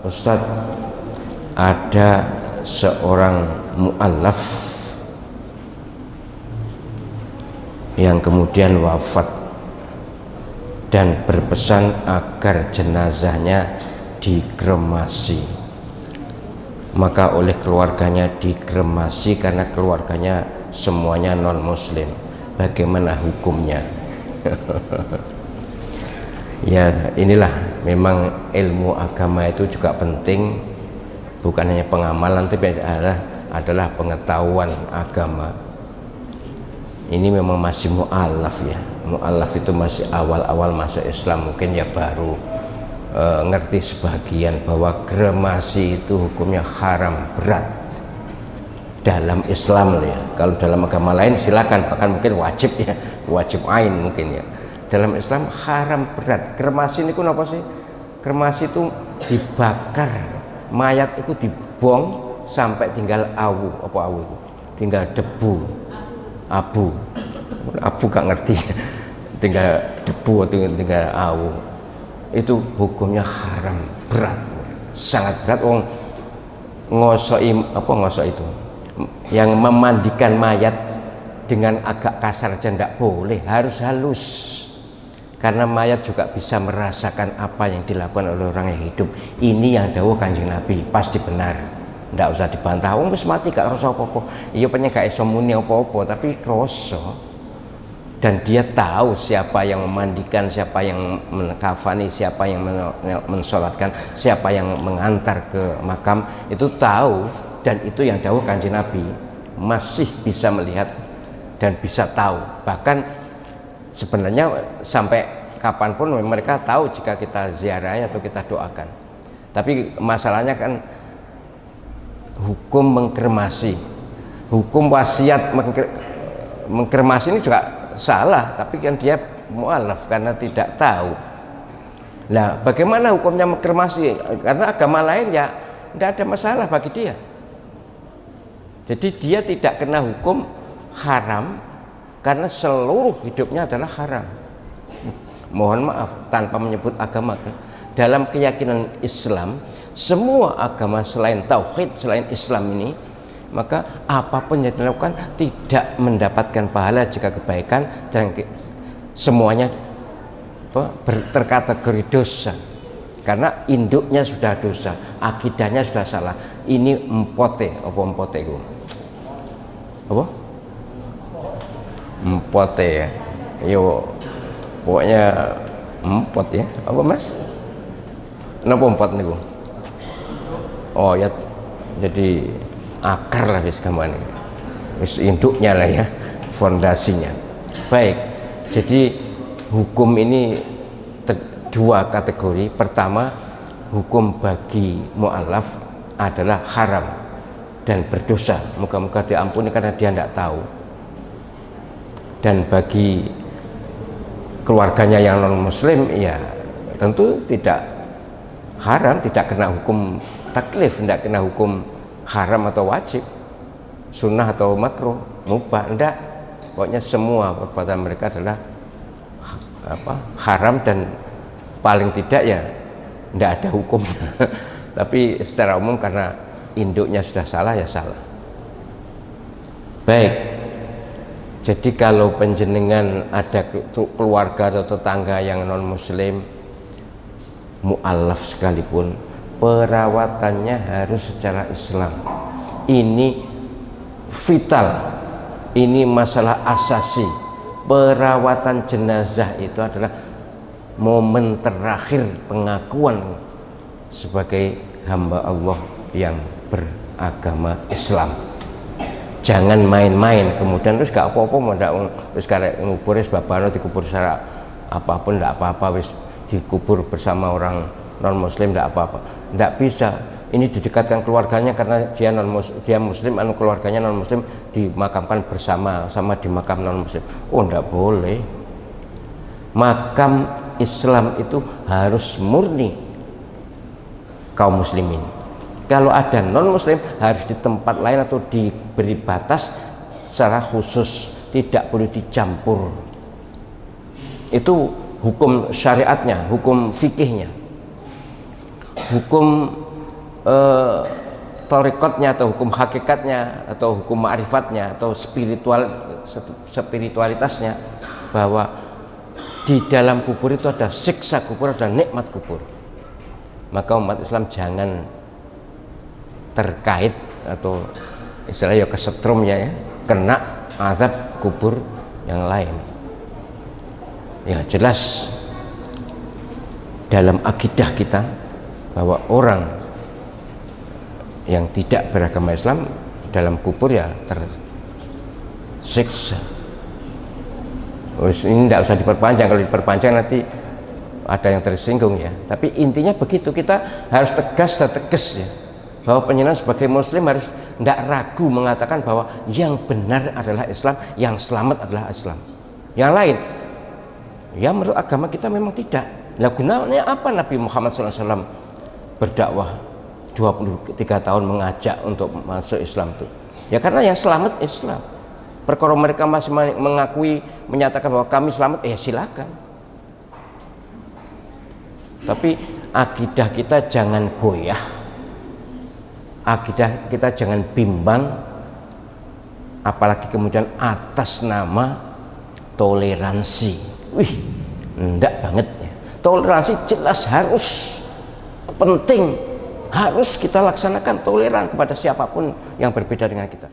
Ustadz, ada seorang mu'allaf yang kemudian wafat dan berpesan agar jenazahnya dikremasi, maka oleh keluarganya dikremasi karena keluarganya semuanya non muslim. Bagaimana hukumnya? Ya, inilah memang ilmu agama itu juga penting, bukan hanya pengamalan tapi adalah pengetahuan agama. Ini memang masih mu'alaf ya, mu'alaf itu masih awal-awal masuk Islam, mungkin ya baru ngerti sebagian bahwa kremasi itu hukumnya haram berat dalam Islam ya. Kalau dalam agama lain silakan, bahkan mungkin wajib ya, wajib ain mungkin ya. Dalam Islam haram berat. Kremasi ini apa sih? Kremasi itu dibakar, mayat itu dibong sampai tinggal awu, apa awu itu? Tinggal debu, abu gak ngerti, tinggal debu atau tinggal awu. Itu hukumnya haram berat, sangat berat. Ngosok itu, yang memandikan mayat dengan agak kasar aja tidak boleh, harus halus. Karena mayat juga bisa merasakan apa yang dilakukan oleh orang yang hidup. Ini yang dawuh Kanjeng Nabi, pasti benar. Ndak usah dibantah. Wis mati gak rasa apa-apa. Iya pengen gak iso muni apa-apa, tapi kroso. Dan dia tahu siapa yang memandikan, siapa yang mengkafani, siapa yang mensolatkan, siapa yang mengantar ke makam, itu tahu. Dan itu yang dawuh Kanjeng Nabi, masih bisa melihat dan bisa tahu. Bahkan sebenarnya sampai kapanpun mereka tahu jika kita ziarahi atau kita doakan. Tapi masalahnya kan hukum mengkremasi, hukum wasiat mengkremasi ini juga salah, tapi kan dia mu'alaf karena tidak tahu. Nah, bagaimana hukumnya mengkremasi? Karena agama lain ya tidak ada masalah bagi dia. Jadi dia tidak kena hukum haram karena seluruh hidupnya adalah haram. Mohon maaf tanpa menyebut agama, dalam keyakinan Islam, semua agama selain tauhid, selain Islam ini, maka apapun yang dilakukan tidak mendapatkan pahala jika kebaikan, dan semuanya terkategori dosa karena induknya sudah dosa, akidahnya sudah salah. Ini empote itu apa? Empote ya, yo pokoknya empot ya, apa mas? Kenapa empot niku? Oh ya, jadi akar lah wis gamane, wis induknya lah ya, fondasinya. Baik, jadi hukum ini dua kategori. Pertama, hukum bagi mu'alaf adalah haram dan berdosa, moga-moga diampuni karena dia tidak tahu. Dan bagi keluarganya yang non muslim ya tentu tidak haram, tidak kena hukum taklif, tidak kena hukum haram atau wajib, sunnah atau makruh, mubah, enggak. Pokoknya semua perbuatan mereka adalah haram dan paling tidak ya enggak ada hukumnya. Tapi secara umum karena induknya sudah salah ya salah. Baik. Jadi kalau penjenengan ada keluarga atau tetangga yang non muslim, mu'alaf sekalipun, perawatannya harus secara Islam. Ini vital, ini masalah asasi. Perawatan jenazah itu adalah momen terakhir pengakuan sebagai hamba Allah yang beragama Islam. Jangan main-main kemudian terus gak apa-apa mau ndak wis karek ngubur wis babano dikubur secara apapun ndak apa-apa, wis dikubur bersama orang non muslim ndak apa-apa. Ndak bisa. Ini didekatkan keluarganya karena dia muslim, keluarganya non muslim dimakamkan bersama sama di makam non muslim. Oh ndak boleh. Makam Islam itu harus murni kaum muslimin. Kalau ada non muslim harus di tempat lain atau diberi batas secara khusus, tidak boleh dicampur. Itu hukum syariatnya, hukum fikihnya. Hukum eh, torikotnya atau hukum hakikatnya atau hukum ma'rifatnya atau spiritualitasnya, bahwa di dalam kubur itu ada siksa kubur, ada nikmat kubur. Maka umat Islam jangan terkait atau istilahnya kesetrum ya, kena azab kubur yang lain. Ya jelas dalam akidah kita bahwa orang yang tidak beragama Islam dalam kubur ya tersiksa. Ini tidak usah diperpanjang, kalau diperpanjang nanti ada yang tersinggung ya. Tapi intinya begitu, kita harus tegas dan tegas ya, bahwa penjenengan sebagai muslim harus tidak ragu mengatakan bahwa yang benar adalah Islam, yang selamat adalah Islam. Yang lain ya menurut agama kita memang tidak. Nah gunanya apa Nabi Muhammad SAW berdakwah 23 tahun mengajak untuk masuk Islam itu? Ya karena yang selamat Islam. Perkara mereka masih mengakui, menyatakan bahwa kami selamat, silakan. Tapi akidah kita jangan goyah, akidah kita jangan bimbang, apalagi kemudian atas nama toleransi. Wih, enggak banget ya. Toleransi jelas harus penting, harus kita laksanakan, toleran kepada siapapun yang berbeda dengan kita.